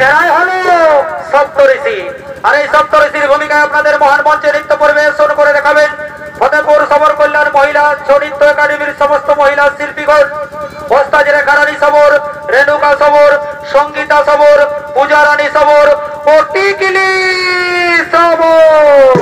এরাই হলো সপ্তঋষি। আর এই সপ্তঋষির ভূমিকায় আপনাদের মহান মঞ্চে নৃত্য পরিবেশন করে দেখাবেন ফতেপুর সবর কল্যাণ মহিলা নৃত্য একাডেমির সমস্ত মহিলা শিল্পীগণ। ওস্তাদ রেখারানী সবর, রেণুকা সবর, সঙ্গীতা সবর, পূজা রানী সবর ও টিকলি সবর।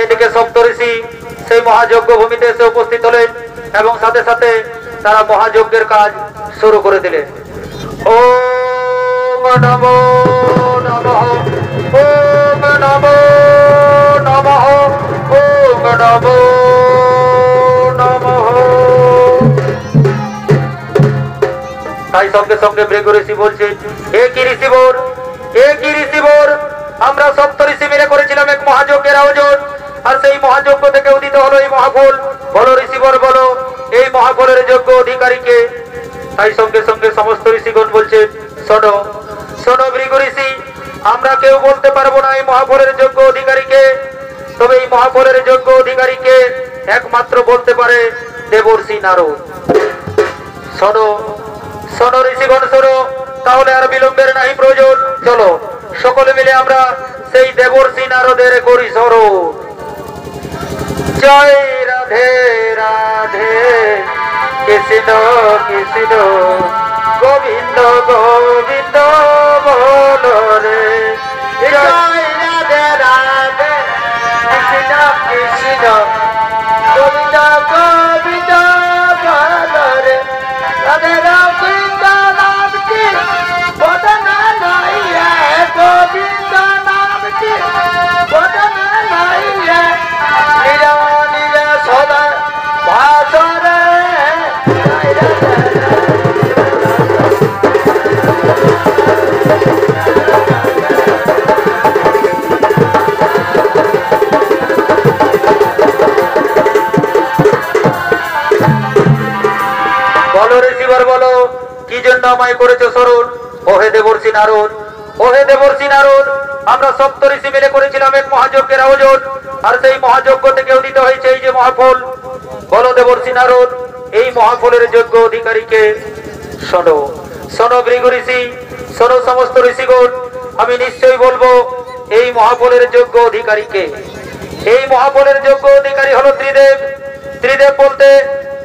এদিকে সপ্তঋষি সেই মহাযজ্ঞ ভূমিতে এসে উপস্থিত হলেন এবং সাথে সাথে তারা মহাযজ্ঞের কাজ শুরু করে দিলেন। ওম নমো নমঃ, ওম নমো নমঃ, ওম নমো নমঃ। তাই সঙ্গে সঙ্গে ভৃগু ঋষি বলছে, এ কি ঋষিবর, এ কি ঋষিবর, আমরা সপ্তঋষি মিলে করেছিলাম এক মহাযজ্ঞের আয়োজন, আর সেই মহাযজ্ঞ থেকে উদিত হলো এই মহাফল। বলো ঋষিবর বলো, এই মহাফলের যোগ্য অধিকারীকে? তাই সঙ্গে সঙ্গে সমস্ত ঋষিগণ বলছে, শোনো শোনো ভৃগু ঋষি, আমরা কেউ বলতে পারবো না এই মহাফলের যোগ্য অধিকারীকে, তবে এই মহাফলের যোগ্য অধিকারীকে একমাত্র বলতে পারে দেবর্ষি নারদ। শোনো শোনো ঋষিগণ শোনো, তাহলে আর বিলম্বের নাই প্রয়োজন, চলো সকলে মিলে আমরা সেই দেবর্ষি নারদের করি স্মরণ। জয় রাধে রাধে কৃষ্ণ কৃষ্ণ গোবিন্দ গোবিন্দ বল রে। জয় রাধে রাধে কৃষ্ণ কৃষ্ণ গোবিন্দ গোবিন্দ বল রে। রাধে গোবিন্দ নাম কি বদনা নাই রে, গোবিন্দ নাম কি বদনা নাই রে। নীরা নীরা সদা ভাসরে বলো কি জন্য আমায় করেছো স্মরণ। ওহে দেবর্ষি নারদ, ওহে দেবর্ষি নারদ, আমরা সপ্ত ঋষি মিলে করেছিলাম এক মহাযজ্ঞের আয়োজন, আর সেই মহাযজ্ঞ থেকে উদিত হয়েছে এই যে মহাফল। বলো দেবর্ষি নারদ, এই মহাফলের যোগ্য অধিকারীকে। শোনো শোনো ভৃগু ঋষি, শোনো সমস্ত ঋষিগণ, আমি নিশ্চয়ই বলবো এই মহাফলের যোগ্য অধিকারীকে। এই মহাফলের যোগ্য অধিকারী হলো ত্রিদেব। ত্রিদেব বলতে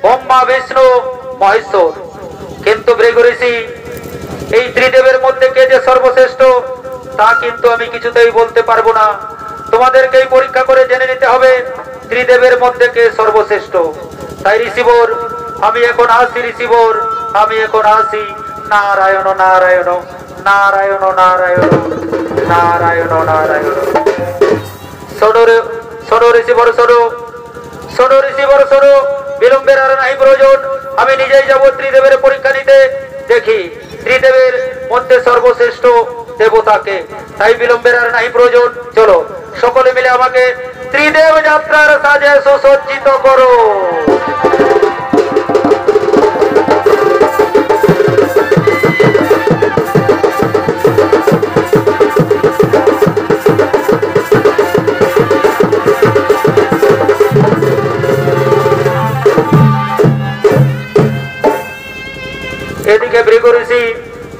ব্রহ্মা বিষ্ণু মহেশ্বর। কিন্তু ভৃগু ঋষি, এই ত্রিদেবের মধ্যে কে যে সর্বশ্রেষ্ঠ তা কিন্তু আমি কিছুতেই বলতে পারবো না। তোমাদেরকেই পরীক্ষা করে জেনে নিতে হবে ত্রিদেবের মধ্যে কে সর্বশ্রেষ্ঠ। তাই ঋষিবর, আমি এখন আসি ঋষিবর, আমি এখন আসি। নারায়ণ নারায়ণ নারায়ণ নারায়ণ নারায়ণ নারায়ণ। শোনো ঋষিবর, শোনো শোনো ঋষিবর, শোনো। বিলম্বের আর নাই প্রয়োজন, আমি নিজেই যাব ত্রিদেবের পরীক্ষা নিতে। দেখি ত্রিদেবের মধ্যে সর্বশ্রেষ্ঠ দেবতাকে। তাই বিলম্বের আর নাই প্রয়োজন, চলো সকলে মিলে আমাকে ত্রিদেব যাত্রার সাজে সুসজ্জিত করো। এদিকে ভৃগু ঋষি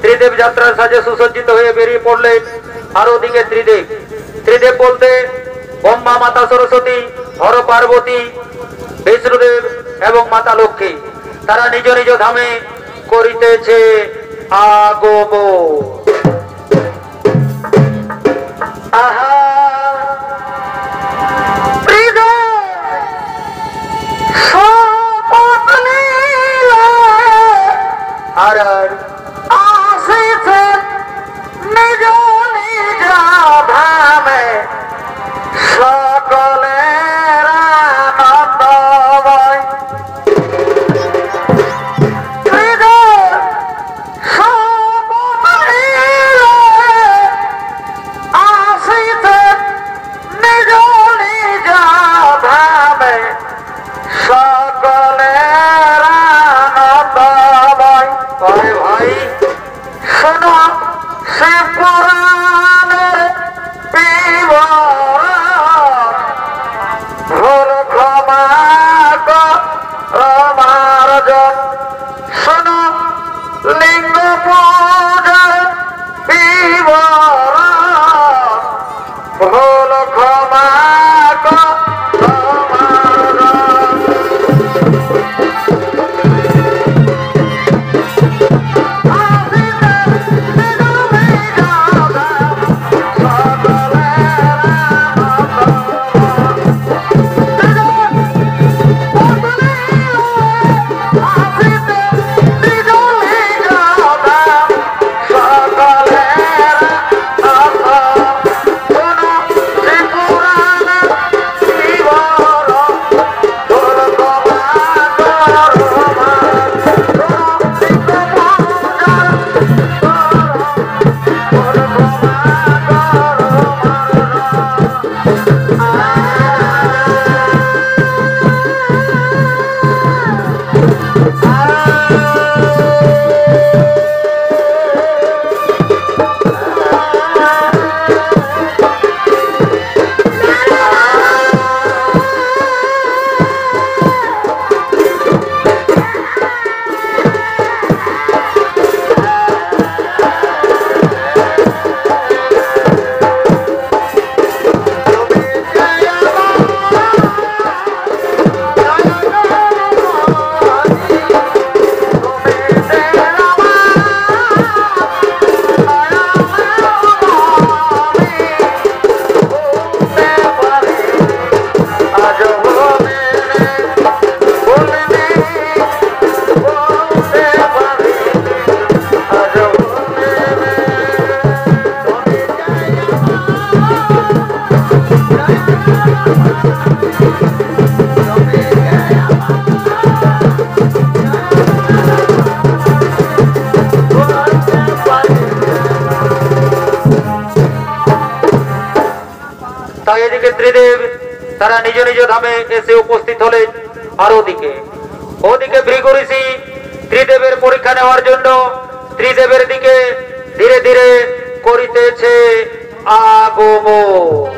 ত্রিদেব যাত্রার সাজে সুসজ্জিত হয়ে বেরিয়ে পড়লেন। আর ওদিকে ত্রিদেব, ত্রিদেব বলতে ব্রহ্মা, মাতা সরস্বতী, হর পার্বতী, বিষ্ণুদেব এবং মাতা লক্ষ্মী, তারা নিজ নিজ ধামে করিতেছে আগমন। আহা আর আসিছে নিজ নিজ ধামে সকলের আনন্দময়। আসিছে নিজ নিজ ধামে সকলের আনন্দময়। আরে ভাই শোনো সে পুরাণের বিবরণ, ভুল ক্ষমা মার্জন। শোনো লিঙ্গ পূজার বিবরণ, ভুল ক্ষমা তাই এদিকে ত্রিদেব তারা নিজ নিজ ধামে এসে উপস্থিত হলেন। আর ওদিকে ভৃগু ঋষি ত্রিদেবের পরীক্ষা নেওয়ার জন্য ত্রিদেবের দিকে ধীরে ধীরে করিতেছে আগমন।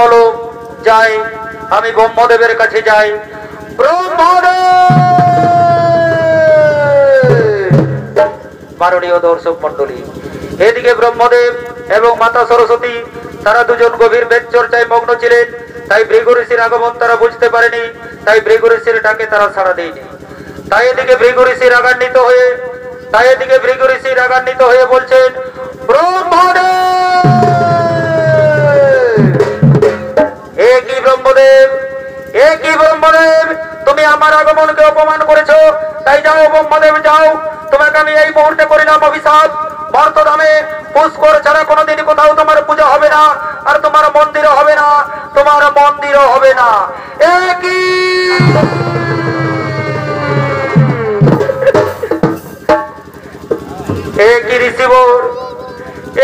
বলো যাই, আমি ব্রহ্মদেবের কাছে যাই। মাননীয় দর্শক মন্ডলী, এদিকে ব্রহ্মদেব এবং মাতা সরস্বতী তারা দুজন গভীর বেদ চর্চায় মগ্ন ছিলেন। তাই ভৃগু ঋষির আগমন তারা বুঝতে পারেনি, তাই ভৃগু ঋষির ডাকে তারা সাড়া দেয়নি। তাই এদিকে ভৃগু ঋষি রাগান্বিত হয়ে বলছেন, ব্রহ্মদেব, তুমি আমার আগমনকে অপমান করেছো। তাই যাও ব্রহ্মদেব, যাও, তোমাকে আমি এই মুহূর্তে করিলাম অভিশাপ। মর্তধামে পুষ্কর ছাড়া কোনোদিন কোথাও তোমার পূজা হবে না, আর তোমার মন্দিরও হবে না,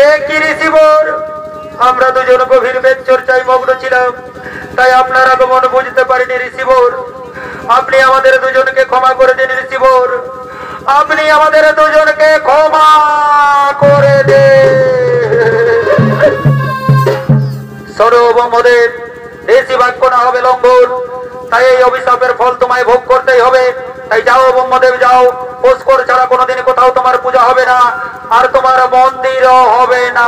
একই ঋষিবর আমরা দুজন গভীর বেদ চর্চায় মগ্ন ছিলাম, তাই আপনার আগমন বুঝতে পারিনি ঋষিবর। আপনি আমাদের দুজনকে ক্ষমা করে দিন ঋষিবর, আপনি আমাদের দুজনকে ক্ষমা করে দিন। সর্বমদেব দেশি বাক্য না হবে লঙ্ঘন, তাই এই অভিশাপের ফল তোমায় ভোগ করতেই হবে। তাই যাও ব্রহ্মদেব যাও, পুষ্কর ছাড়া কোনোদিন কোথাও তোমার পূজা হবে না, আর তোমার মন্দিরও হবে না।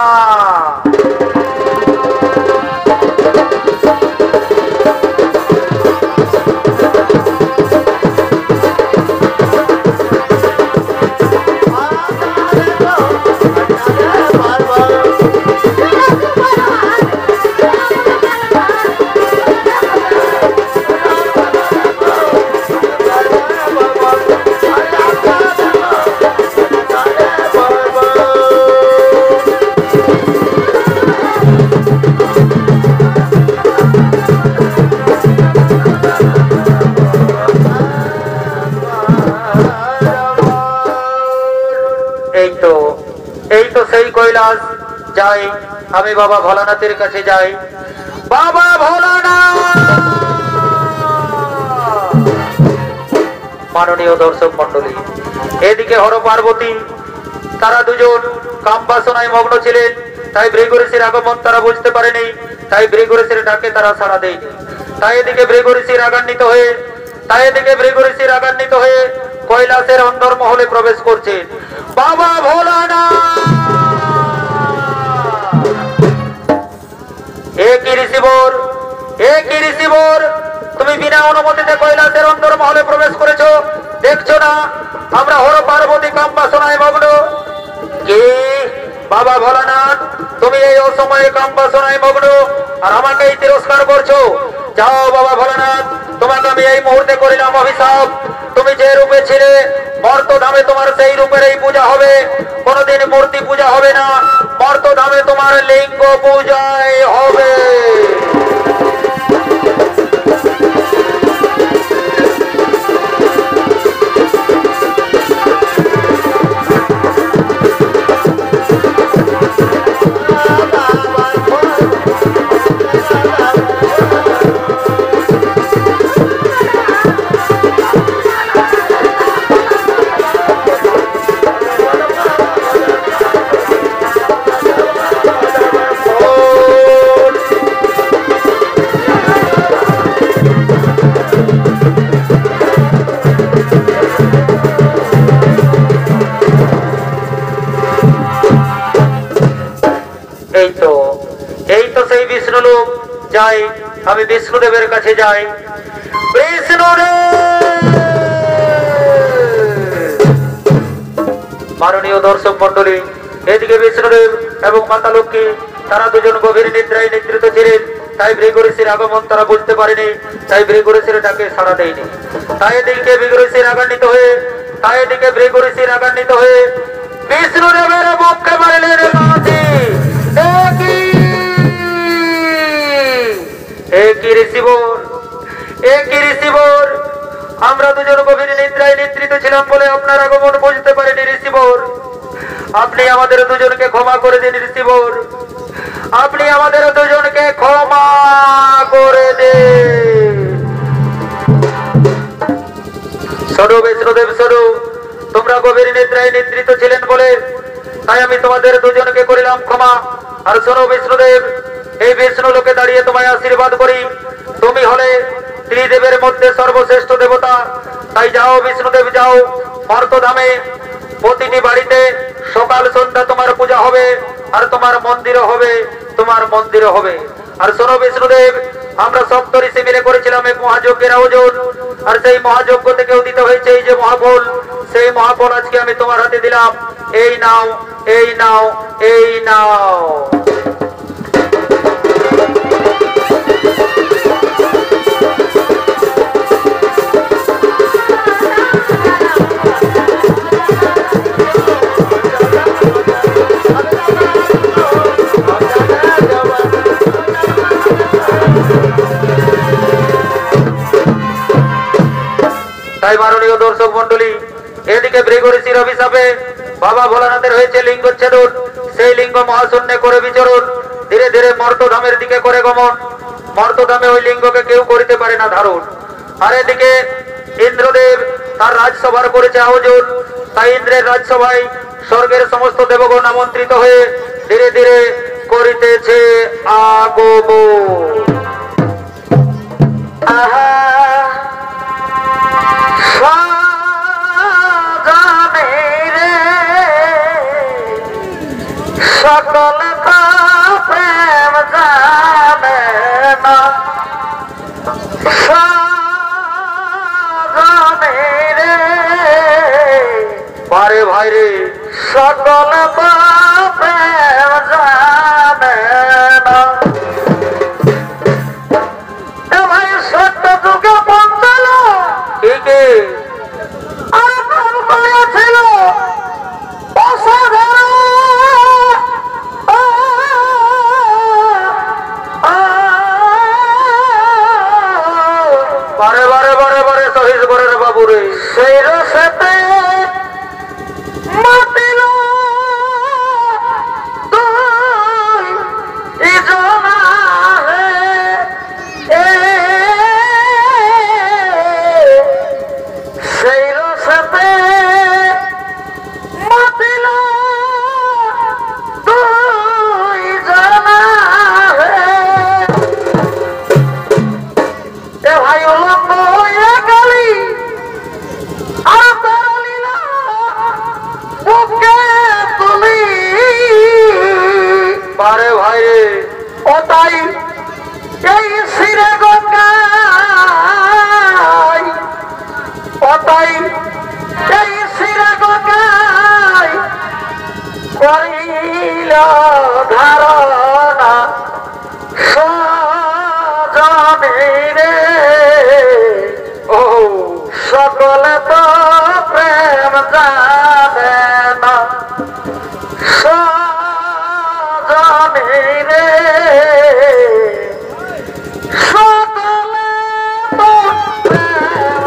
এই তো সেই কৈলাস যাই, আমি বাবা ভোলানাথের কাছে যাই। বাবা ভোলানাথ। মাননীয় দর্শক মন্ডলী, এদিকে হর পার্বতী তারা দুজন কাম বাসনায় মগ্ন ছিলেন, তাই ভৃগুঋষির আগমন তারা বুঝতে পারেনি, তাই ভৃগুঋষির ডাকে তারা সাড়া দেয়নি। তাই এদিকে ভৃগুঋষি রাগান্বিত হয়ে কৈলাসের অন্দরমহলে প্রবেশ করছেন। বাবা ভোলানাথ। একই ঋষিবর, তুমি বিনা অনুমতিতে কৈলাসের অন্দরমহলে প্রবেশ করেছো, দেখছো না আমরা হর পার্বতী কাম বাসনায় মগ্ন? কি বাবা ভোলানাথ, তুমি এই অসময়ে কাম বাসনায় মগ্ন আর আমাকেই তিরস্কার করছো? যাও বাবা ভোলানাথ, তোমাকে আমি এই মুহূর্তে করিলাম অভিশাপ। তুমি যে রূপে ছিলে মর্তধামে তোমার সেই রূপের এই পূজা হবে, কোনদিন মূর্তি পূজা হবে না। মর্তধামে তোমার লিঙ্গ পূজাই হবে। এই তো সেই বিষ্ণুলোক যাই, আমি বিষ্ণুদেবের কাছে যাই। মাননীয় দর্শক মন্ডলী, এদিকে বিষ্ণুদেব এবং মাতা লক্ষ্মী তারা দুজন গভীর নিদ্রায় নিদ্রিত ছিলেন, তাই ভৃগুঋষির আগমন তারা বুঝতে পারেনি, তাই ভৃগুঋষির ডাকে সাড়া দেয়নি। তাই এদিকে ভৃগুঋষি রাগান্বিত হয়ে বিষ্ণুদেবের মুখে মারিলেন লাথি। একই ঋষিবর, আমরা দুজন গভীর নিদ্রায় নিদ্রিত ছিলাম বলে আপনার আগমন বুঝতে পারিনি ঋষিবর। আপনি আমাদের দুজনকে ক্ষমা করে দিন ঋষিবর, আপনি আমাদের দুজনকে ক্ষমা করে দিন। শোনো বিষ্ণুদেব শোনো, তোমরা গভীর নিদ্রায় নিদ্রিত ছিলেন বলে তাই আমি তোমাদের দুজনকে করিলাম ক্ষমা। আর শোনো বিষ্ণুদেব, এই বিষ্ণু লোকে দাঁড়িয়ে তোমায় আশীর্বাদ করি, তুমি হলে ত্রিদেবের মধ্যে সর্বশ্রেষ্ঠ দেবতা। তাই যাও বিষ্ণুদেব যাও, মর্তধামে প্রতিটি বাড়িতে সকাল সন্ধ্যা তোমার পূজা হবে, আর তোমার মন্দিরও হবে। আর শোনো বিষ্ণুদেব, আমরা সপ্ত ঋষি মিলে করেছিলাম এক মহাযজ্ঞের আয়োজন, আর সেই মহাযজ্ঞ থেকে উদিত হয়েছে এই যে মহাফল, সেই মহাফল আজকে আমি তোমার হাতে দিলাম। এই নাও, এই নাও, এই নাও। তাই মাননীয় দর্শক মন্ডলী, এদিকে ভৃগুঋষির অভিশাপে বাবা ভোলানাথের হয়েছে লিঙ্গচ্ছেদন, সেই লিঙ্গ মহাশূন্যে করে বিচরণ। ধীরে ধীরে মর্তধামের দিকে করে গমন। মর্তধামে ওই লিঙ্গকে কেউ করিতে পারে না ধারণ। আর এদিকে ইন্দ্রদেব তার রাজসভার করেছে আয়োজন। তাই ইন্দ্রের রাজসভায় স্বর্গের সমস্ত দেবগণ আমন্ত্রিত হয়ে ধীরে ধীরে করিতেছে আগমন। সকল প্রেম জানে না রে পারে ভাই রে, সকল প্রেম জানে না। ভাই সত্য যুগে পৌঁছাল কে আর প্রেম করিয়াছিল বারে বারে বারে বারে সহিস করে রে বাবু রে। সেই রসেতে মাতিল দুই জনা সেই রসেতে মাতিল দুই জনা এ ভাই উলম্ব হয়ে গেলি আর তারালিলা বুকে তুলি বারে ভাই রে, ও তাই এই শিরে গঙ্গায় ও তাই এই শিরে গঙ্গায় করিল ধারণা সজনে ও সকলে তো প্রেম জানে না সজনে রে সকলে তো প্রেম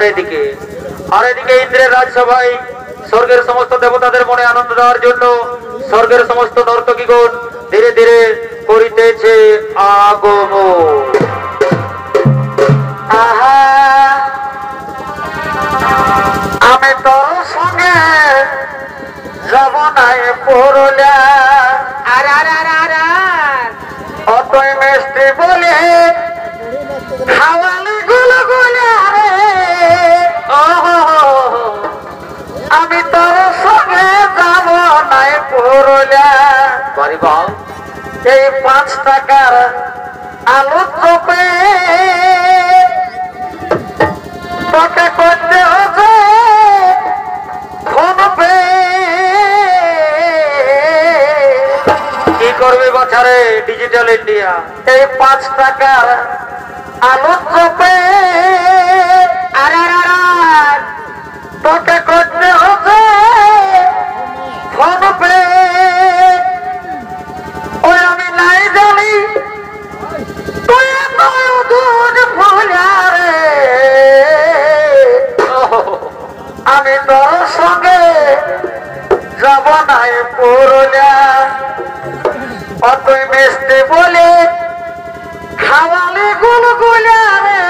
এদিকে ইন্দ্রের রাজসভায় স্বর্গের সমস্ত দেবতাদের মনে আনন্দ দেওয়ার জন্য স্বর্গের সমস্ত নর্তকীগণ ধীরে ধীরে করিতেছে আগমন। আহা আমি তোর সঙ্গে যাব নাই পুরুলিয়া আর আর আর আর আর অতই মিষ্টি বলে খাওয়ালি গুলো গুলে আমি তোর সঙ্গে যাব নাই পুরুলিয়া বাড়ি বাল এই 5 টাকার আলু চপে তোকে করতে হবে ফোন পে কি করবে বাছারে ডিজিটাল ইন্ডিয়া। এই 5 টাকার আলু চপে আর আর আর আর তোকে করতে হবে ফোন পে ওই আমি নাই জানি তুই দুধ ভুলা রে আমি তোর সঙ্গে যাব নাই পুরুলিয়া অতই মিষ্টি বলে খাওয়ালি গুলগুলা রে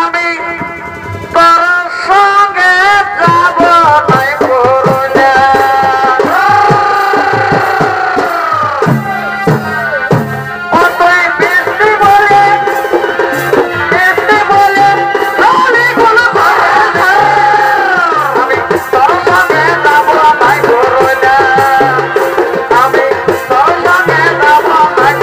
আমি তোর সঙ্গে যাব নাই পুরুলিয়া অতই মিষ্টি বলে খাওয়ালি গুলগুলা আমি তোর সঙ্গে যাব নাই পুরুলিয়া আমি তোর সঙ্গে যাব নাই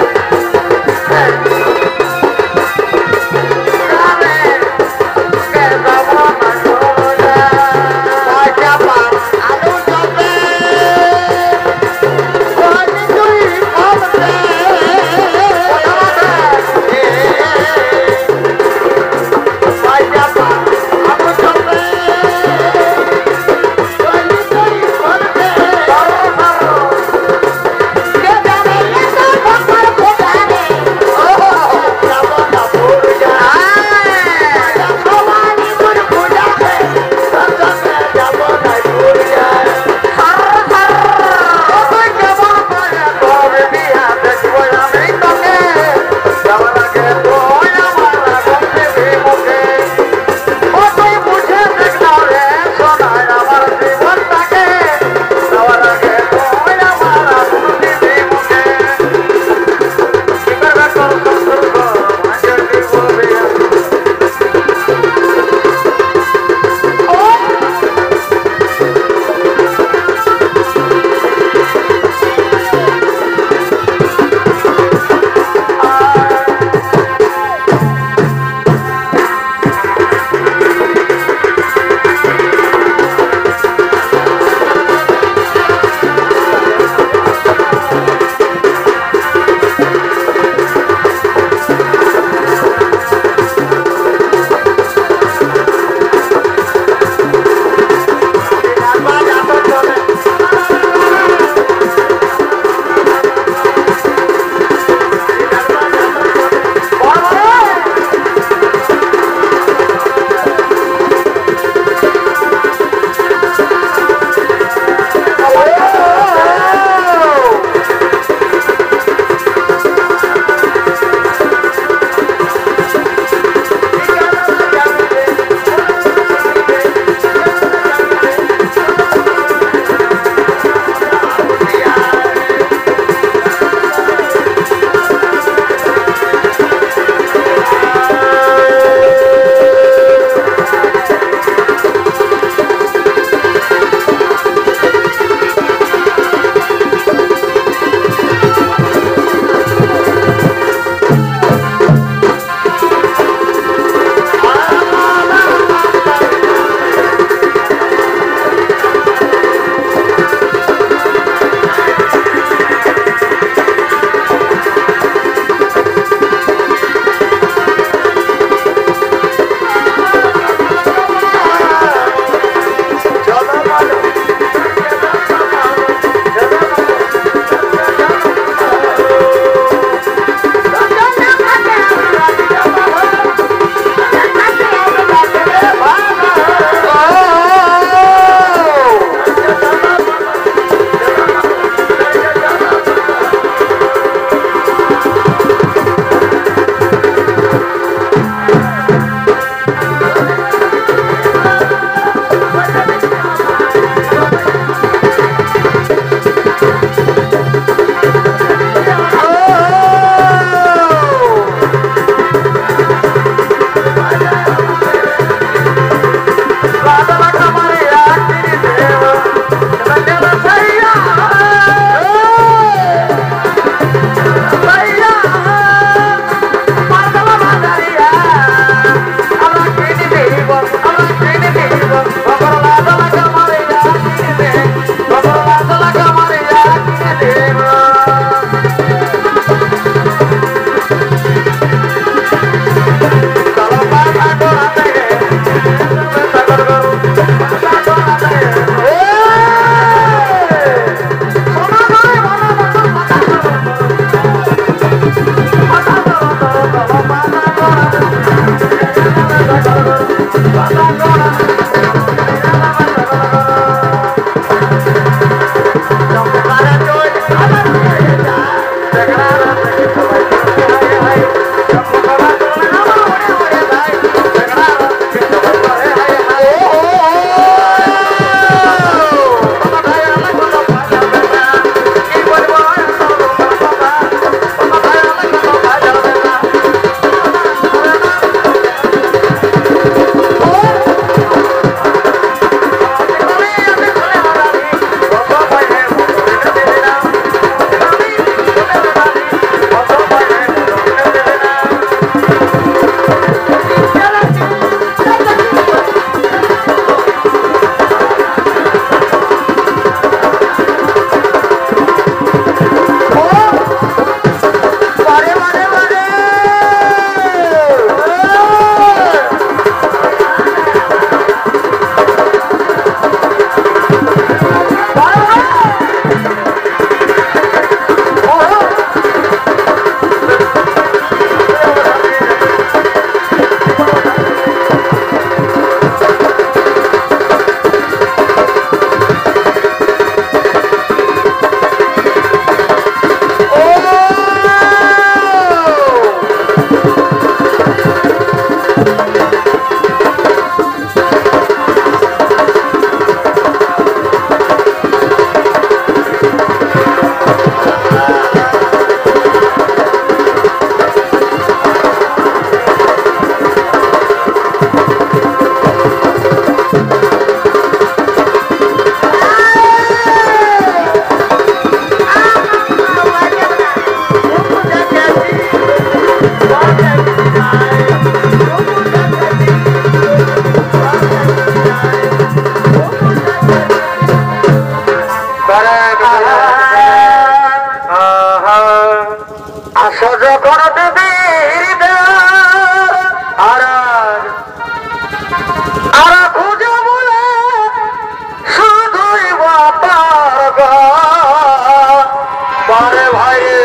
আরে ভাই রে,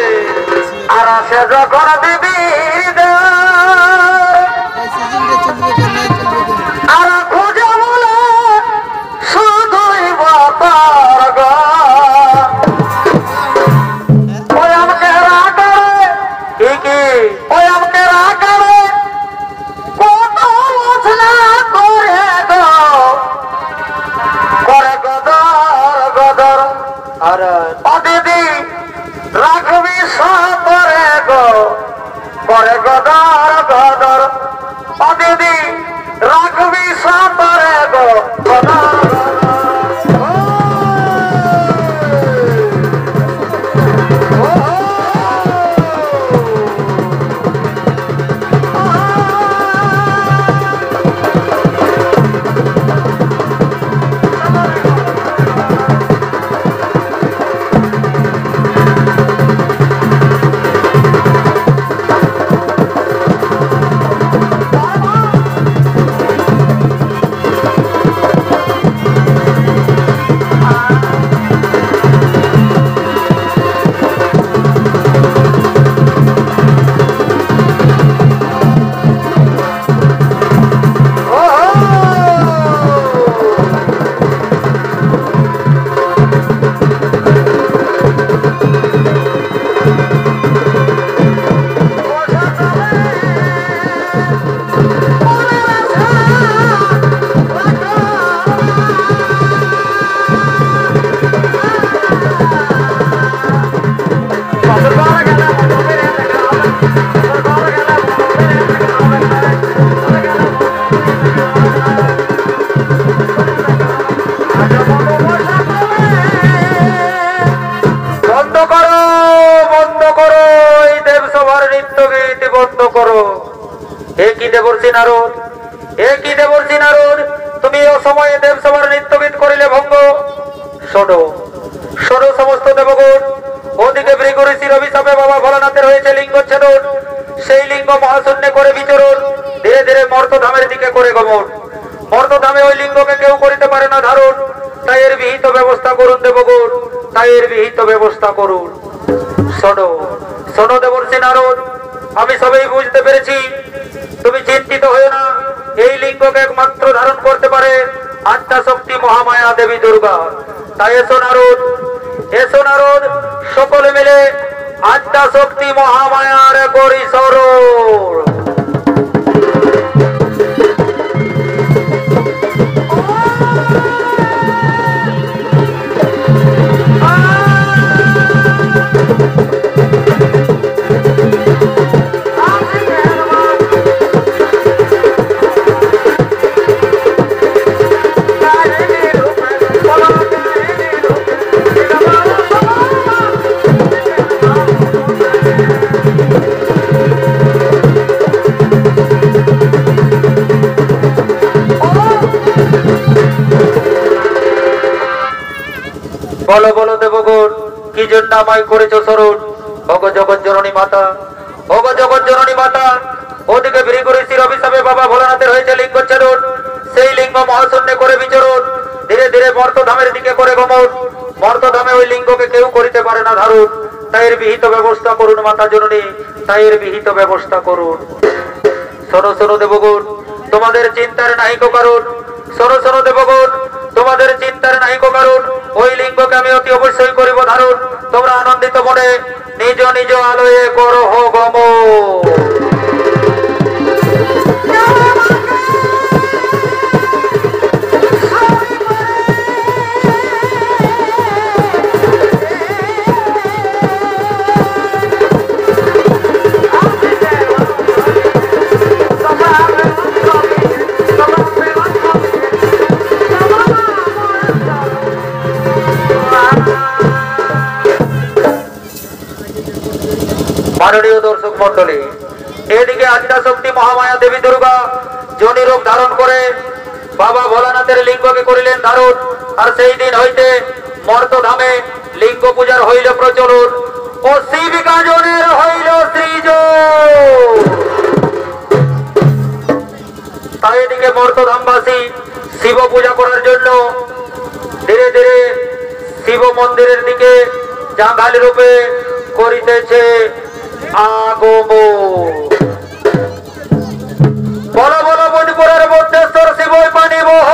আর সে যখন দিবি আর খুঁজে বলে শুধুই বাতার ওই আমাকে রাগারে কি ওই আমাকে রাগারে কত মশলা করে গদর গদর আর ও দিদি রাখবি সপরে করে গদর গদর ও দিদি রাখবি সপরে গদর তুমি অসময়ে দেবসভার নৃত্যগীত করিলে ভঙ্গ। শোনো শোনো সমস্ত দেবগণ, ওদিকে ভৃগুঋষির অভিশাপে বাবা ভোলানাথের হয়েছে লিঙ্গ ছেদন। সেই লিঙ্গ মহাশূন্যে করে বিচরণ, ধীরে ধীরে মর্তধামের দিকে করে গমন। মর্তধামে ওই লিঙ্গকে কেউ করিতে পারে না ধারণ, তাই এর বিহিত ব্যবস্থা করুন দেবগণ, তাই এর বিহিত ব্যবস্থা করুন। শোনো শোনো দেবর্ষি নারদ, আমি সবই বুঝতে পেরেছি, তুমি চিন্তিত হয়ে না। এই লিঙ্গকে একমাত্র ধারণ করতে পারে আত্মা শক্তি মহামায়া দেবী দুর্গা। তাই এসো নারদ, এসো নারদ, সকলে মিলে আত্মা শক্তি মহামায়ার করি স্মরণ। বলো বলো দেবগণ, কি জন্য আমায় করেছ স্মরণ? ওগো জগৎ জননী মাতা, ওগো জগৎ জননী মাতা, ওদিকে ভৃগুঋষির অভিশাপে বাবা ভোলানাথের হয়েছে লিঙ্গ ছেদন। সেই লিঙ্গ মহাশূন্যে করে বিচরণ, ধীরে ধীরে মর্তধামের দিকে করে গমন। মর্তধামে ওই লিঙ্গকে কেউ করিতে পারে না ধারণ, তাই এর বিহিত ব্যবস্থা করুন মাতা জননী, তাই এর বিহিত ব্যবস্থা করুন। শোনো শোনো দেবগণ, তোমাদের চিন্তার নাহিক কারণ। শোনো শোনো দেবগণ, তোমাদের চিন্তার নাহিক কারণ। ওই লিঙ্গকে আমি অতি অবশ্যই করিব ধারণ। তোমরা আনন্দিত মনে নিজ নিজ আলোয়ে করো গমন। মাননীয় দর্শক মন্ডলী, এদিকে আদ্যা শক্তি মহামায়া দেবী দুর্গা যোনি রূপ ধারণ করে বাবা ভোলানাথের লিঙ্গকে করিলেন ধারণ। আর সেই দিন হইতে মর্তধামে লিঙ্গ পূজার হইল প্রচলন ও শিবিকা জনের হইল শ্রীজ। তাই এদিকে মর্তধামবাসী শিব পূজা করার জন্য ধীরে ধীরে শিব মন্দিরের দিকে জাঙ্গালি রূপে করিতেছে আগমন। বলো বলো বনপুরের মধ্যেশ্বর শিবই পানি বহ।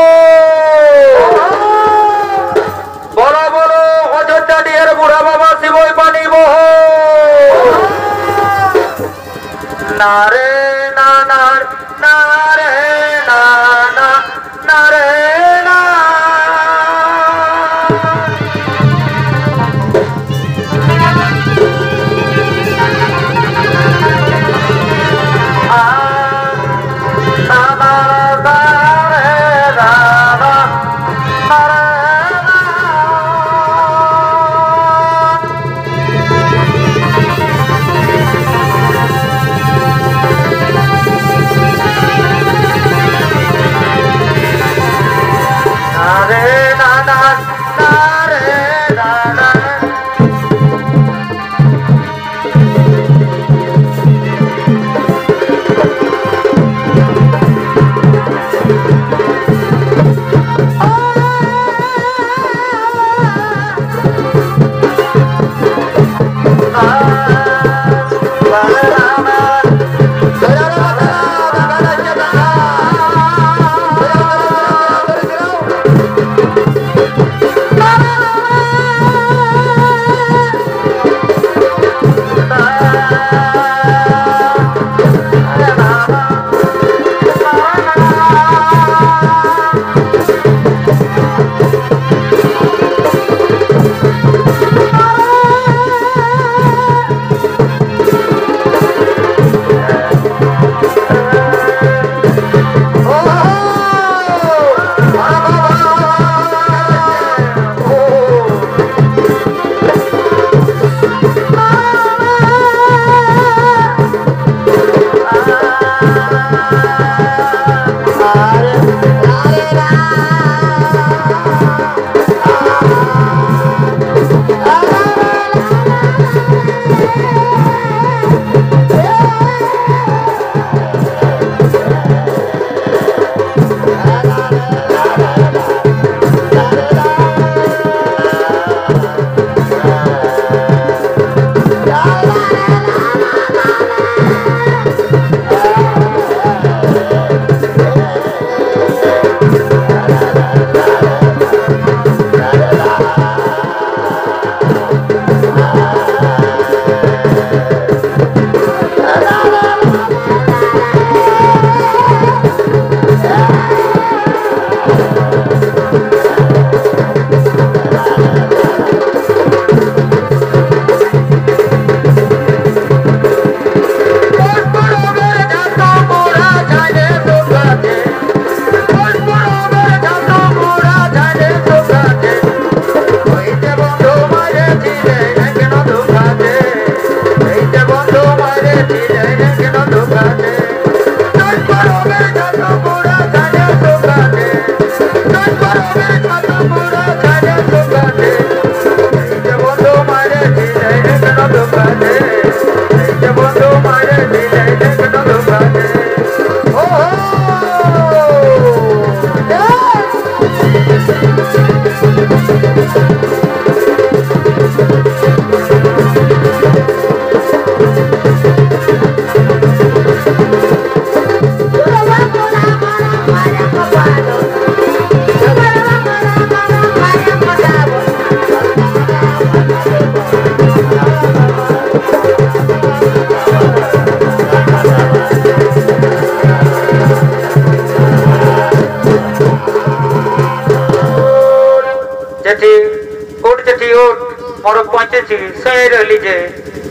বলো বলো অযোধ্যা ডিহের বুড়া বাবা শিবই পানি বহ। না রে না না না রে না না না রে না।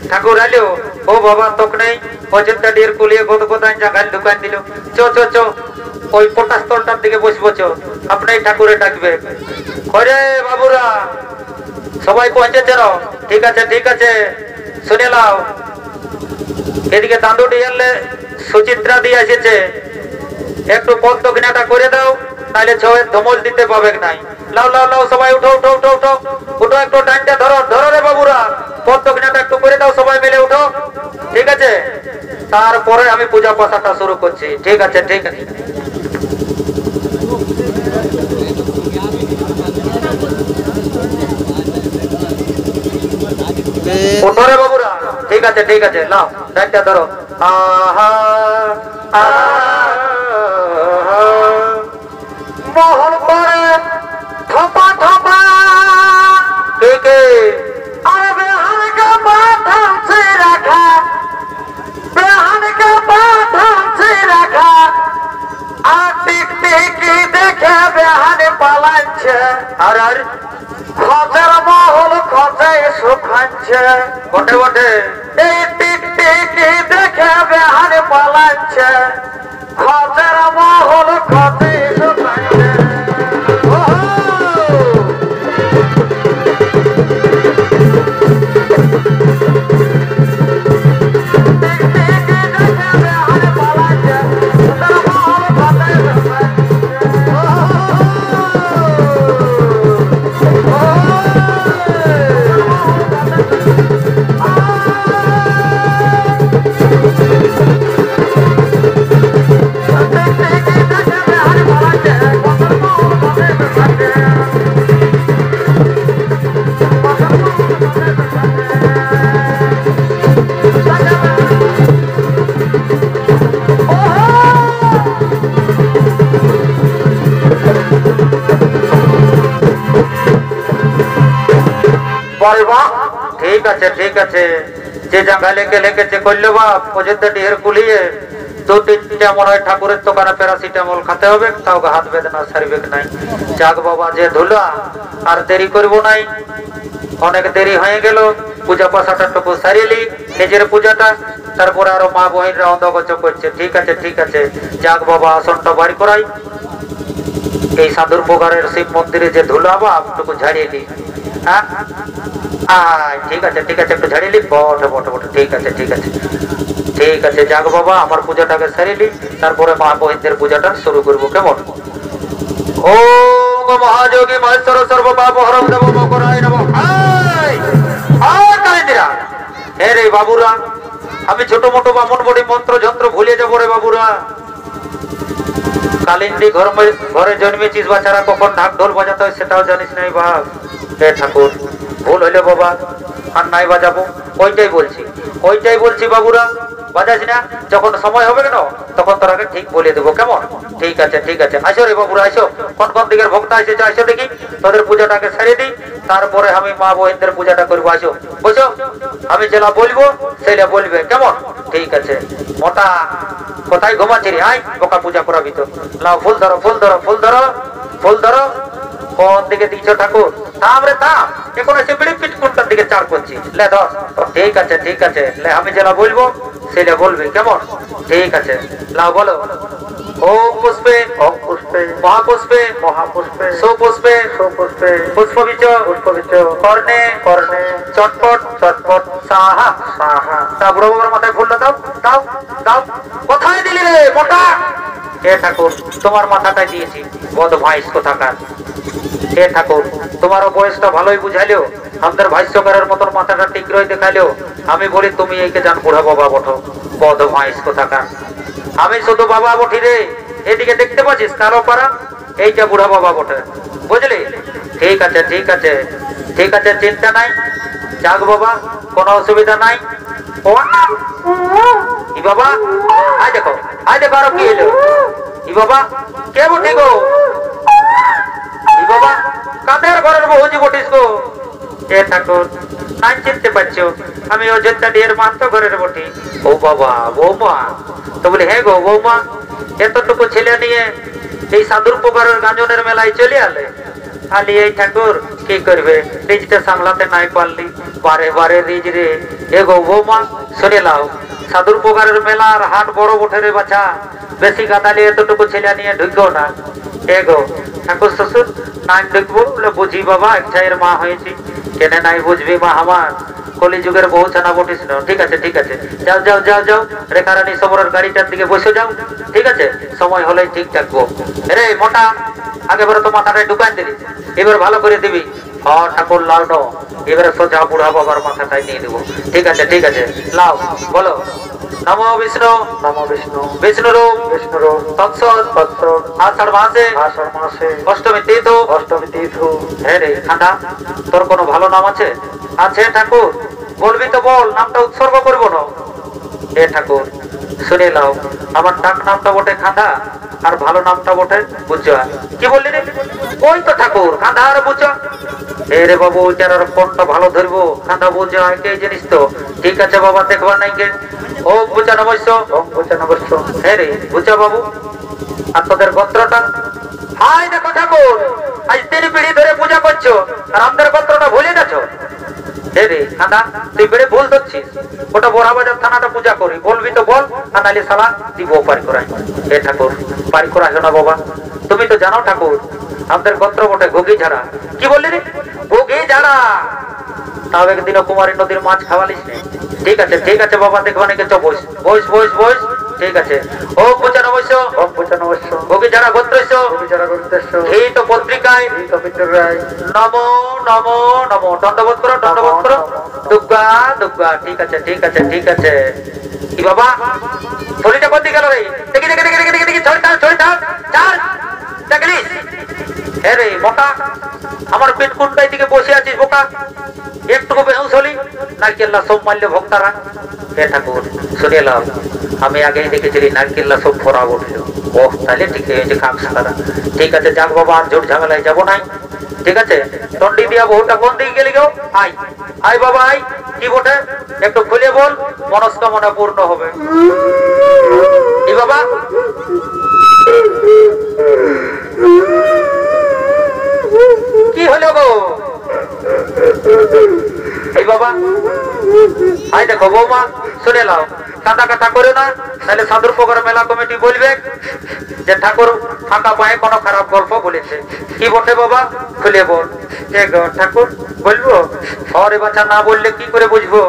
ঠাকুর আলো ও বাবা তোক নেই অযোধ্যা ডির কুলিয়ে গদ গদান জায়গায় দোকান দিল চো চো চো ওই পটাস্তলটার দিকে বসবো চো আপনাই ঠাকুরে ডাকবে করে বাবুরা সবাই পৌঁছেছে ঠিক আছে শুনে নাও এদিকে দাঁড়ুটি এলে সুচিত্রা দিয়ে এসেছে একটু পদ দক্ষিণাটা করে দাও তাহলে ছয়ের ধমল দিতে পাবে নাই লাও লাও লাও সবাই উঠো উঠো উঠো উঠো উঠো একটু টাইমটা ধরো ধরো রে বাবুরা পদ দক্ষিণাটা একটু করে দাও সবাই মিলে উঠো ঠিক আছে তারপরে আমি পূজা পাশাটা শুরু করছি ঠিক আছে উঠো রে বাবুরা ঠিক আছে ঠিক আছে নাও দায়িত্ব ধরো আহা মহল করে থপা থপা কে কে আরে বেহান কা মাথা সে রাখা বেহান কা মাথা সে রাখা আর টিক টিকি দেখে বেহান পালাচ্ছে আর আর খচের মহল খচে সুখাচ্ছে বটে বটে এই টিক টিকি দেখে বেহান পালাচ্ছে খচের মহল খচে সুখাচ্ছে ঠিক আছে ঠিক আছে যে জায়গা লেগে লেগেছে করলে বাপ অযোধ্যা ডিহের কুলিয়ে 2-3টা মনে হয় ঠাকুরের দোকানে প্যারাসিটামল খেতে হবে তাও হাত বেদনা সারিবে নাই যাক বাবা যে ধুলা আর দেরি করব নাই অনেক দেরি হয়ে গেল পূজা পাশাটাটুকু সারিলি নিজের পূজাটা তারপরে আরো মা বহিনরা অন্ধগোচ করছে ঠিক আছে যাক বাবা আসনটা বাড়ি করাই এই সাধুর পোগারের শিব মন্দিরে যে ধুলা বাপ টুকু ঝাড়িয়ে দিই হ্যাঁ ঠিক আছে একটু ঝাড়িলি বটে বটে বটে ঠিক আছে যাক বাবা আমার পূজাটাকে সারিলি তারপরে মা বহিনদের পূজাটা শুরু করবো কেমন ওম মহাযোগী মহেশ্বর সর্ব পাপ হরম দেব মকরায় নমঃ কালিন্দিরা হে রে বাবুরা আমি ছোট মোটো বামন বড়ি মন্ত্র যন্ত্র ভুলে যাবো রে বাবুরা কালিন্দি ঘরে জন্মেছিস বাচ্চারা কখন ঢাক ঢোল বাজাতে হয় সেটাও জানিস নাই বাপ হে ঠাকুর ভুল হইলে বাবা আর নাই বাজাবো ওইটাই বলছি বাবুরা বাজাস না যখন সময় হবে কেন তখন তোরাকে ঠিক বলে দেবো কেমন ঠিক আছে আসো রে বাবুরা আসো কোন দিকের ভক্ত এসেছো আসো দেখি তোদের পূজাটাকে সারিয়ে দিই তারপরে আমি মা বহিনদের পূজাটা করবো আসো বুঝছো আমি যেটা বলবো সেটা বলবে কেমন ঠিক আছে মোটা কোথায় ঘুমাচ্ছি রে আয় বোকা পূজা করাবি তো লাও ফুল ধরো কোন দিকে দিচ্ছ ঠাকুর থাম রে থাম এখন এসে বিড়ি পিট কোনটার দিকে চার করছি লে ধর ঠিক আছে লে আমি যেটা বলবো সেটা বলবি কেমন ঠিক আছে লাও বলো ওম পুষ্পে মহাপুষ্পে সুপুষ্পে পুষ্পবিচ কর্ণে চটপট সাহা তা বুড়ো বাবার মাথায় ফুল দাও কোথায় দিলি রে মোটা হে ঠাকুর তোমার মাথাটাই দিয়েছি বদ ভাইস কোথাকার হে ঠাকুর তোমারও বয়সটা ভালোই বুঝাইলেও আমাদের ভাষ্যকারের মতন মাথাটা টিকরই দেখাইলেও আমি বলি তুমি এইকে জান বুড়া বাবা বঠো বদ ভাইস কোথাকার আমি শুধু বাবা বঠি রে এদিকে দেখতে পাচ্ছিস কালো পাড়া এইটা বুড়া বাবা বটে বুঝলি ঠিক আছে চিন্তা নাই যাক বাবা কোনো অসুবিধা নাই ই বাবা আয় দেখো আরো কি এলো ই বাবা কে বটি গো ই বাবা কাদের ঘরের বহুজি বটিস গো হে ঠাকুর নাই চিনতে পারছো আমি অযোধ্যা ডিহের মাত্র ঘরের বটি ও বাবা বৌমা তো বলি হ্যাঁ গো বৌমা এতটুকু ছেলে নিয়ে এই সাধুর পোকারের গাঁজনের মেলায় চলে আলে আলি এই ঠাকুর কি করবে রিজটা সামলাতে নাই পারলি বারে রিজ রে এ গো বৌমা শুনে লাও সাধুর পোকারের মেলার হাট বড় বটে রে বাছা বেশি গাদালি এতটুকু ছেলে নিয়ে ঢুকো না এ গো ঠাকুর শ্বশুর নাই ঢুকবো বলে বুঝি বাবা একটাইয়ের মা হয়েছি কেনে নাই বুঝবি মা আমার কলিযুগের বহু ছানা বটিস না ঠিক আছে যাও রেখারানী সবরের গাড়িটার দিকে বসে যাও ঠিক আছে সময় হলেই ঠিক থাকবো রে মোটা আগে বড় তো মাথাটায় ঢুকান দিবি এবার ভালো করে দিবি ঠাকুর লাল নো এবারে সোজা বুড়া বাবার মাথাটাই নিয়ে দেবো ঠিক আছে লাও বলো নমো বিষ্ণু বিষ্ণুরূপ তৎসৎ আষাঢ় মাসে অষ্টমী তীর্থ হ্যাঁ রে খান্ডা তোর কোনো ভালো নাম আছে ঠাকুর বলবি তো বল, নামটা উৎসর্গ করবো না। এ ঠাকুর শুনে নাও, আমার ডাক নামটা বটে খাঁদা, আর ভালো নামটা বটে বুঝা। কি বললি রে? ওই তো ঠাকুর, খাঁদা আর বুঝা। এ রে বাবু, ওইটার আর কোনটা ভালো ধরবো? খাঁদা বুঝা একই জিনিস তো। ঠিক আছে বাবা, দেখবার নাই কে। ও বুঝা নবশ্য, ও বুঝা নবশ্য। হ্যাঁ রে বুঝা বাবু, আর তোদের গোত্রটা? হাই দেখো ঠাকুর, আজ 3 পিঢ়ি ধরে পূজা করছো, আর আমাদের গোত্রটা ভুলে গেছো। রে খাঁদা, তুই বেড়ে ভুল ধরছিস। ওটা বড়াবাজার থানাটা পূজা করি, বলবি তো বল, আর নাহলে সালা দিব পারি করাই। এ ঠাকুর, পারি করা না বাবা। তুমি তো জানো ঠাকুর, আমাদের গোত্র বটে ঘুগি ঝাড়া। কি বললি রে? ঘুগি ঝাড়া। তাও একদিনও কুমারী নদীর মাছ খাওয়ালিস নে। ঠিক আছে ঠিক আছে বাবা, দেখবো নাকি। চ বস বস বস বস। ঠিক আছে। ও পূজা নবশ্য, ও পূজা নবশ্য। ঘুগি ঝাড়া গোত্রস্য, ঘুগি ঝাড়া গোত্রস্য। এই তো পত্রিকায়, এই তো পত্রিকায়। নমো নমো নমো। দণ্ডবোধ করো, দণ্ডবোধ করো। দুর্গা দুর্গা। ঠিক আছে ঠিক আছে ঠিক আছে। কি বাবা, থলিটা কোন দিকে গেল রে? দেখি দেখি দেখি দেখি দেখি। ছড়ি থাক, ছড়ি থাক। চার দেখলিস? হ্যাঁ রে মোটা, আমার পেট কোনটাই দিকে বসে আছিস বোকা? একটুকু বেহুশ হলি, নারকেল্লা সব মারলে ভক্তারা। হে ঠাকুর শুনে লাও, আমি আগেই দেখেছিলি নারকেল্লা সব ফোরা উঠলো। ওহ, তাহলে ঠিক হয়েছে কাক সারা। ঠিক আছে যাক বাবা, আর জোট ঝামেলায় যাবো নাই। ঠিক আছে, দণ্ডি দিয়া বহুটা কোন দিকে গেলি গো? আই আই বাবা আই। কি বটে একটু খুলে বল, মনস্কামনা পূর্ণ হবে। কি বাবা? কি হলো গো? এই বাবা, আই দেখো বৌমা শুনে লাও, কাঁদা কাটা করো না, তাহলে সাধুর পগর মেলা কমিটি বলবে যে ঠাকুর ফাঁকা পায়ে কোনো খারাপ গল্প বলেছে। কি বটে বাবা, খুলে বল। ঠাকুর বলবো? হরে বাচ্চা, না বললে কি করে বুঝবো?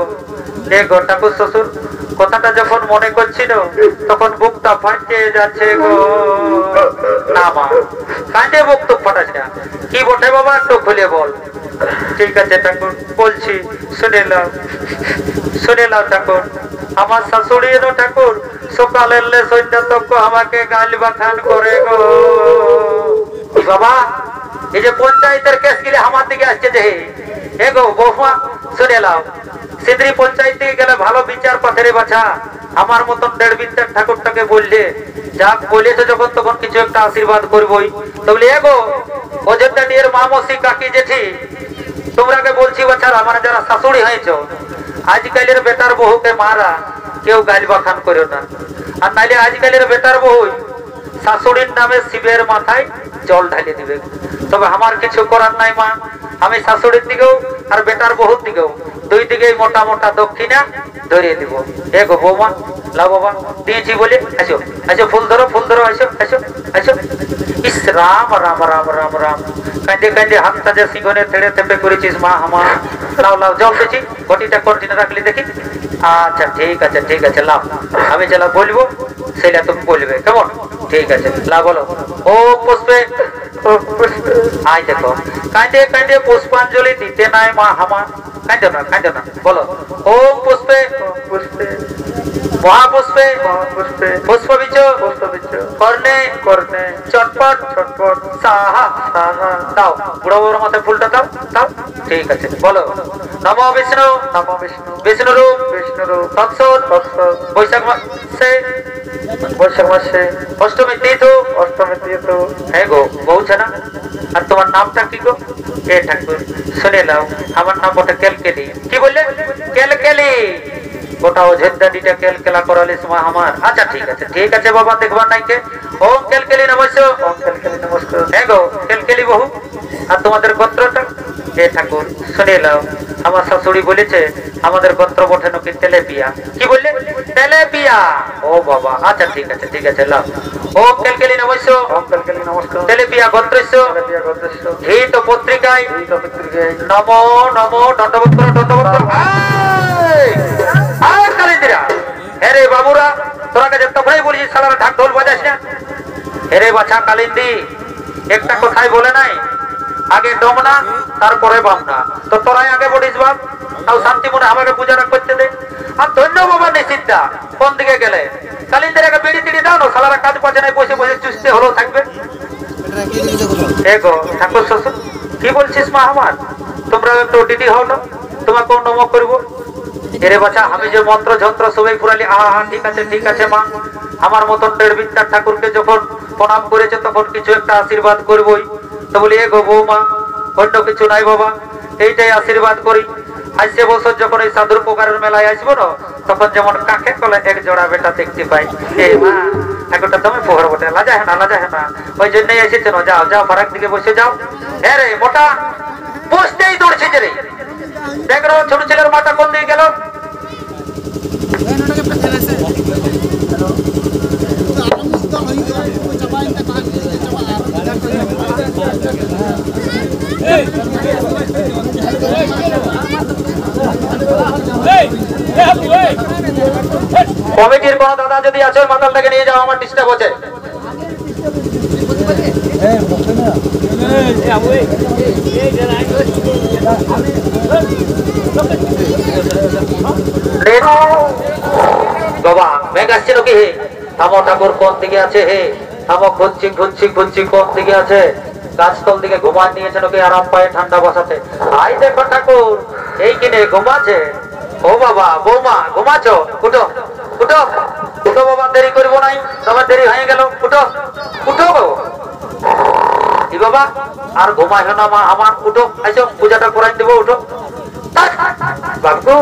গো ঠাকুর শ্বশুর, কথাটা যখন মনে করছিল তখন বুকটা ফাটে যাচ্ছে গো। না মা, কাঁদে বুক তো ফাটাস না। কি বটে বাবা, একটু খুলে বল। ঠিক আছে ঠাকুর বলছি, শুনে নাও শুনে নাও ঠাকুর। আমার শাশুড়ি এলো ঠাকুর, সকালের সন্ধ্যা তক আমাকে গাল বাখান করে গো। বাবা, এই যে পঞ্চায়েতের কেস গিলে আমার দিকে আসছে যে। হে গো বৌমা শুনে নাও, সিদ্রি পঞ্চায়েত থেকে গেলে ভালো বিচার পাথরে বাছা। আমার মতন 1.5 বিদ্যার ঠাকুরটাকে বললে, যাক বলেছে যখন তখন কিছু একটা আশীর্বাদ করবই। তবে এগো অযোধ্যা নিয়ের মা মসি কাকি জেঠি, তোমরাকে বলছি বাছার, আমার যারা শাশুড়ি হয়েছ, আজকালের বেটার বহুকে মারা কেউ গাল বাখান করো না। আর নাইলে আজকালের বেটার বহু শাশুড়ির নামে শিবের মাথায় জল ঢালিয়ে দিবে। তবে আমার কিছু করার নাই মা, আমি শাশুড়ির দিকেও আর বেটার বহুর দিকেও দুই দিকেই মোটা মোটা দক্ষিণা ধরিয়ে দিব। গো বৌমা লাও বাবা, দিয়েছি বলে আসো আসো, ফুল ধরো ফুল ধরো, আসো আসো আসো। ইস রাম রাম রাম রাম রাম। কাঁদে কাঁদে হাতটা যে সিংহনে থেড়ে থেপে করেছিস মা আমার। লাও লাও জল দিচ্ছি, ঘটিটা কন্টিনে রাখলি দেখি। আচ্ছা ঠিক আছে ঠিক আছে, লাও আমি যেটা বলবো সেটা তুমি বলবে, কেমন? ঠিক আছে লাও বলো। ও পুষ্পে, আই দেখো কাঁদে কাঁদে পুষ্পাঞ্জলি দিতে নাই মা আমার। কাঁদো না কাঁদো না, বলো। ও পুষ্পে পুষ্পে মহাপুষ্পে মহাপুষ্পে পুষ্পবিচ পুষ্পবিচ কর্ণে কর্ণে চটপট চটপট সাহা সাহা। দাও বুড়ো বড় মাথায় ফুলটা দাও দাও। ঠিক আছে বলো। নমো বিষ্ণু নমো বিষ্ণু বিষ্ণু রূপ বিষ্ণু রূপ তৎসৎ তৎসৎ। বৈশাখ মাসে বৈশাখ মাসে অষ্টমী তীর্থ অষ্টমী তীর্থ। হ্যাঁ গো বলছে না। আর তোমার নামটা কি গো? এ ঠাকুর শুনে নাও, আমার নাম বটে কেলকেলি। কি বললে? কেলকেলি। গোটা অযোধ্যাটা কেলকেলা করালিস মা আমার। আচ্ছা ঠিক আছে বাবা, দেখবার নাই কে। ওম কেলকেলি নমস্কার। ওম কেলকেলি নমস্কার। হ্যাঁ গো কেলকেলি বহু। আর তোমাদের গোত্রটা? এ ঠাকুর শুনে নাও, আমার শাশুড়ি বলেছে আমাদের গোত্র বটে নাকি তেলেপিয়া। কি বললে? তেলেপিয়া। ও বাবা, আচ্ছা ঠিক আছে লাও। ওম কেলকেলি নমস্কার। ওম কেলকেলি নমস্কার। তেলেপিয়া গোত্রস্য, তেলেপিয়া গোত্রস্য। এই তো পত্রিকায়, এই তো পত্রিকায়। নমো নমো, দণ্ডবোধ করো দণ্ডবোধ করো। হেরে বাবুরা, তোরা কাছে তখনই বলেছিস সালারা ঢাক ঢোল বাজাস না। হেরে বাছা কালিন্দি, একটা কথাই বলে নাই, আগে ডমনা তারপরে বামনা। তো তোরাই আগে বলিস বাপ, তাও শান্তি মনে আমাকে পূজাটা করতে দে। আর ধন্য বাবা নিশ্চিতটা কোন দিকে গেলে কালিন্দের আগে বিড়ি টিড়ি দাও না, সালারা কাজ পাচ্ছে নাই, বসে বসে চুষতে হলেও থাকবে। গো ঠাকুর শ্বশুর কি বলছিস মা আমার? তোমরা একটু ডিডি হও না, তোমাকে নম করবো। এরে বাছা আমি যে মন্ত্র যন্ত্র সবাই ফুরালি আহা ঠিক আছে মা আমার মতন দেড় বিদ্যার ঠাকুরকে যখন প্রণাম করেছে তখন কিছু একটা আশীর্বাদ করবই তো বলি এ গো বৌমা অন্য কিছু নাই বাবা এইটাই আশীর্বাদ করি আসছে বছর যখন এই সাধুর প্রকারের মেলায় আসবো না তখন যেমন কাকে কলে এক জোড়া বেটা দেখতে পাই এ মা ঠাকুরটা তুমি পোহর বটে লাজা হ্যাঁ না ওই জন্যই এসেছে না যাও যাও ফারাক দিকে বসে যাও হ্যাঁ রে মোটা বসতেই দৌড়ছে যে রে দেখ রে ছোট ছেলের মাটা কোন দিকে গেল কমিটির কোন দাদা যদি আছে মাতালটাকে নিয়ে যাও আমার ডিস্টার্ব হচ্ছে বাবা মেঘ আসছে নাকি হে থামো ঠাকুর কোন দিকে আছে হে থামো ঘুরছি কোন দিকে আছে গাছতল দিকে ঘুমান নিয়েছে নাকি আরাম পায়ে ঠান্ডা বসাতে আই দেখো ঠাকুর এই কিনে ঘুমাচ্ছে ও বাবা বৌমা ঘুমাচ্ছ উঠো বাবা দেরি করবো নাই তোমার দেরি হয়ে গেল উঠো বাবা আর ঘুমাই না মা আমার উঠো আইসো পূজাটা করাই দেবো উঠো বাবু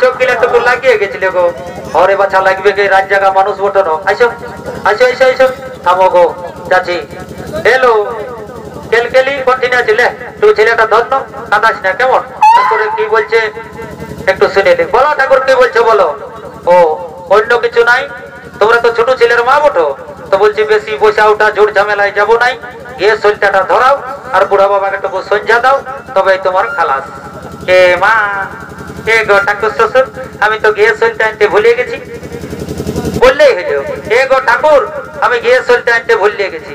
চোখ গিলে একটু লাগিয়ে গেছিল গো ঘরে বাছা লাগবে গে রাত জায়গা মানুষ বটনো আইসো থামো গো চাচি এলো কেলকেলি কঠিন ছিলে তুই ছেলেটা ধন্য কাঁদাস না কেমন ঠাকুর কি বলছে একটু শুনে নি বলো ঠাকুর কি বলছে বলো ও অন্য কিছু নাই তোমরা তো ছোট ছেলের মা বটো তো বলছি বেশি বসা উঠা জোর ঝামেলায় যাবো নাই গিয়ে সলটাটা ধরাও আর বুড়া বাবাকে একটু সঞ্জা দাও তবে তোমার খালাস এ মা এ গো ঠাকুর শ্বশুর আমি তো গিয়ে সলটা আনতে ভুলে গেছি বললেই হইল এ গো ঠাকুর আমি গিয়ে সলটা আনতে ভুলে গেছি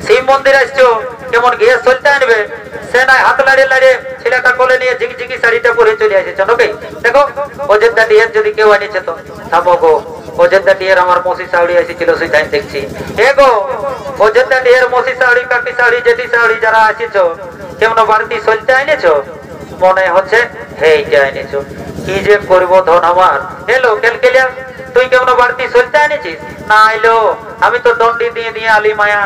শিব মন্দির আসছো কেমন গিয়ে সলটা আনবে সে নাই হাত লাড়িয়ে ছেলেটা কোলে নিয়ে ঝিকঝিকি শাড়িটা পরে চলে আসেছে নাকি দেখো অযোধ্যা ডিহের যদি কেউ আনিছে তো থামো গো অযোধ্যা ডিহের আমার মসি শাড়ি এসেছিল সেটাই দেখছি এ গো অযোধ্যা ডিহের মসি শাড়ি কাকি শাড়ি জেঠি শাড়ি যারা আসিছো কেমন বাড়তি সলটা এনেছো মনে হচ্ছে হেইটা এনেছো কি যে করবো ধন আমার এলো কেলকেলিয়া তুই কেমন বাড়তি সলটা এনেছিস না এলো আমি তো দণ্ডি দিয়ে আলি মায়া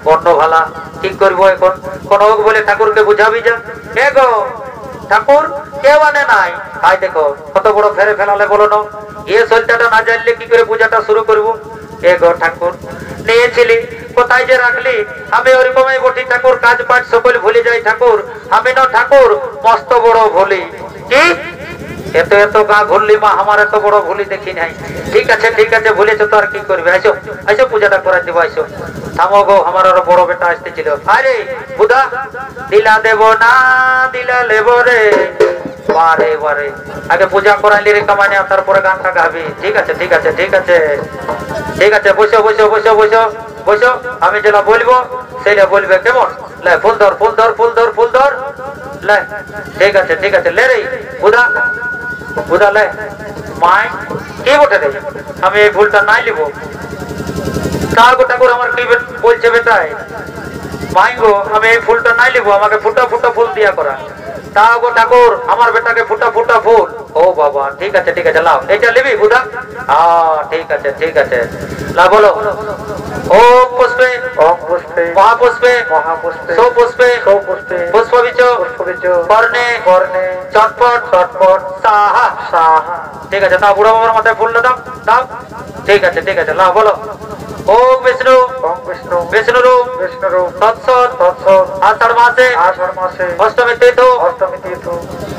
বর্ণ ভালা ঠিক করবো এখন কোন বলে ঠাকুরকে বুঝাবি যা হে গো ঠাকুর কেউ আনে নাই আই দেখো কত বড় ফেরে ফেলালে বলো না এ সলটাটা না জানলে কি করে পূজাটা শুরু করবো হে গো ঠাকুর নিয়েছিলি কোথায় যে রাখলি আমি ওরকমই বটি ঠাকুর কাজ পাঠ সকল ভুলে যাই ঠাকুর আমি না ঠাকুর মস্ত বড় ভুলি কি এত গা ঘুরলি মা আমার এত বড় ভুলি দেখি নাই ঠিক আছে ভুলেছো তো আর কি করবে আইসো পূজাটা করাই দেবো আইসো থামো গো আমার আরো বড় বেটা আসতেছিল আরে বুধা দিলা দেব না দিলা লেব রে বারে আগে পূজা করাইলি রে কামানে তারপরে গানটা গাবি ঠিক আছে বসো আমি যেটা বলবো সেটা বলবে কেমন লে ফুল ধর লে ঠিক আছে লে রে বুধা লে মাই কি বটে রে আমি এই ফুলটা নাই লিব ঠাকুর আমার কি বলছে বেটাই মাই গো আমি এই ফুলটা নাই লিব আমাকে ফুটা ফুল দিয়া করা তা গো ঠাকুর আমার বেটাকে ফুটা ফুল ও বাবা ঠিক আছে লাও এটা লিবি বুধা ঠিক আছে লা বলো ওম পুষ্পে মহাপুষ্পে সৌপুষ্পে পুষ্পবিচ কর্ণে চটপট সাহা ঠিক আছে তা বুড়া বাবার মাথায় ফুল দাও ঠিক আছে লাও বলো ওম বিষ্ণু রূপ তৎসৎ আষাঢ় মাসে অষ্টমী তীর্থ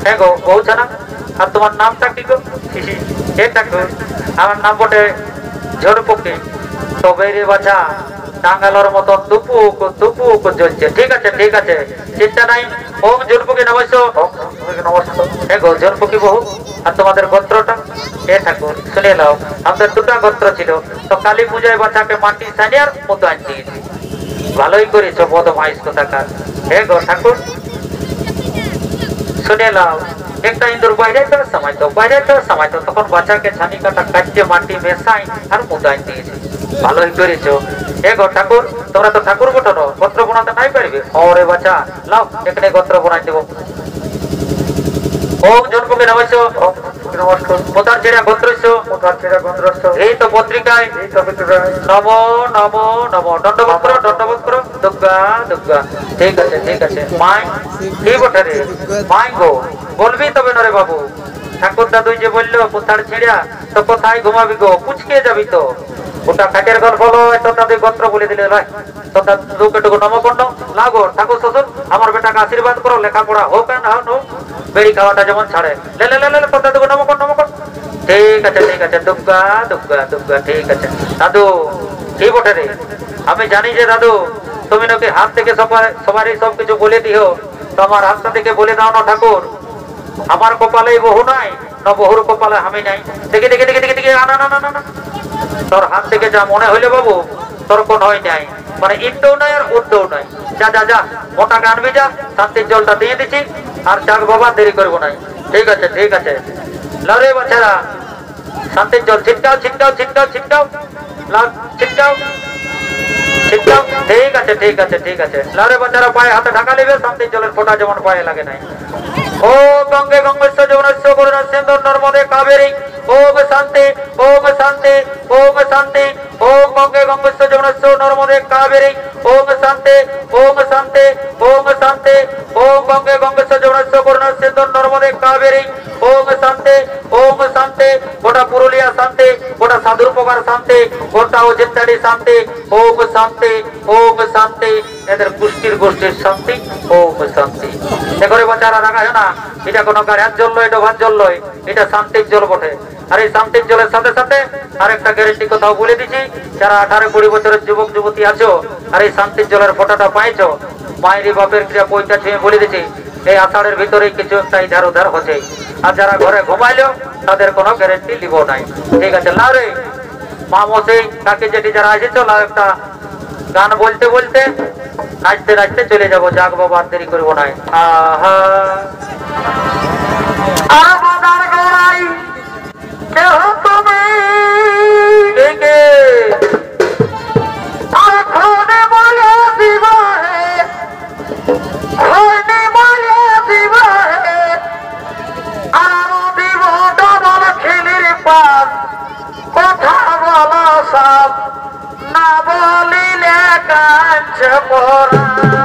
হ্যাঁ গো বলছে না আর তোমার নামটা কি গো আমার নাম বটে ঝড়পক্ষী তবে রে বাছা টাঙ্গালোর মতন দুপুক জ্বলছে ঠিক আছে চিন্তা নাই ওম ঝড়পক্ষী নমস্কার হ্যাঁ গো ঝড়পক্ষী বহু আর তোমাদের গোত্রটা এ ঠাকুর শুনে নাও আমাদের দুটা গোত্র ছিল তো কালী পূজায় বাচ্চাকে মাটি সানিয়ার মতো আনতে গেছি ভালোই করেছো বদমাইশ কোথাকার হে গো ঠাকুর শুনে নাও একটা ইন্দুর বাইরে সময় তো তখন বাচ্চাকে ছানি কাটা কাটতে মাটি মেশাই আর মতো আনতে গেছি ভালোই করেছো হে গো ঠাকুর তোমরা তো ঠাকুর বটো না গোত্র বোনাতে নাই পারবে ওরে বাচ্চা লাও এখানে গোত্র বোনাই দেবো ওম জনপকে নমস্কার। মোতার ছেড়া গন্ত্রস্য মোতার ছেড়া গন্ধরস্থ এই তো পত্রিকায় এই পত্রিকায় নম নম নম দণ্ডবক্র দণ্ডবক্র দুর্গা দুর্গা। ঠিক আছে ঠিক আছে মাই কি বটে রে মাই গো বলবি তবে নরে বাবু। ঠাকুর দাদুই যে বললো কোথার ছেড়া তো কোথায় ঘুমাবি গো পুচকে যাবি তো। ওটা খাটের গল্প হলো তো তাদের গোত্র বলে দিলে ভাই তো দুকেটুকু নমকণ্ড লাগো ঠাকুর শ্বশুর আমার বেটাকে আশীর্বাদ করো লেখাপড়া হোক না হোক বেড়ি খাওয়াটা যেমন ছাড়ে লে লে লে লে কথা দেবো নমকণ্ড নমকণ্ড। ঠিক আছে দুর্গা দুর্গা দুর্গা। ঠিক আছে দাদু কি বটে রে আমি জানি যে দাদু তুমি নাকি হাত থেকে সবারই সবকিছু বলে দিও তো আমার হাতটা থেকে বলে দাও না ঠাকুর আমার কপালে বহু নাই না বহুর কপালে আমি নাই। দেখে দেখে দেখে দেখে দেখে না না না না তোর হাত থেকে যা মনে হইলে বাবু তোর কোন হয় নাই মানে ইটও নাই আর উদ্দও নাই। যা যা যা মোটাকে আনবি যা শান্তির জলটা দিয়ে দিচ্ছি আর যাক বাবা দেরি করবো নাই। ঠিক আছে লরে বাচ্চারা শান্তির জল ছিটকাও ছিটকাও ছিটকাও ছিটকাও ছিটকাও ছিটকাও। ঠিক আছে লরে বাচ্চারা পায়ে হাতে ঢাকা নেবে শান্তির জলের ফোঁটা যেমন পায়ে লাগে নাই। ও গঙ্গে গঙ্গেশ্বর যমুনেশ্বর করুণা সিন্ধু নর্মদে কাবেরী ওম শান্তি ওম শান্তি ওম শান্তি ওম গঙ্গে গঙ্গেশ্বর যমুনেশ্বর নর্মদে কাবেরী ওম শান্তি ওম শান্তি ওম শান্তি ওম গঙ্গে গঙ্গেশ্বর যমুনেশ্বর করুণা সিন্ধু নর্মদে কাবেরী ওম শান্তি ওম শান্তি। গোটা পুরুলিয়া শান্তি গোটা সাধুর প্রকার শান্তি গোটা অযোধ্যাটি শান্তি ওম শান্তি ওম শান্তি। এদের গোষ্ঠীর শান্তি ওম শান্তি। দেখো রে বাচ্চারা রাখা না এটা কোনো গাড়ির জল লয় ডোভার জল লয় এটা শান্তির জল বটে। আর এই শান্তির জলের সাথে সাথে আরেকটা গ্যারেন্টি কথাও বলে দিচ্ছি যারা 18-20 বছরের যুবক যুবতী আছো আর এই শান্তির জলের ফোঁটাটা পাইছো মায়ের বাপের ক্রিয়া পয়সা ছুঁয়ে বলে দিচ্ছি এই আষাঢ়ের ভিতরেই কিছু একটা ইধার উধার হচ্ছে। আর যারা ঘরে ঘুমাইলো তাদের কোনো গ্যারেন্টি লিব নাই। ঠিক আছে লাও রে মা মশাই কাকে যেটি যারা এসেছো লাও একটা গান বলতে বলতে নাচতে নাচতে চলে যাবো। যাক বাবা আর দেরি করবো নাই। আহা আমাদের গোড়াই কেহ তুমি খনে বলে দিব হে খনে বলে দিব হে আর দিব ডবল খিলির পান কথা বলো সব না বলিলে কাঞ্চ পরা।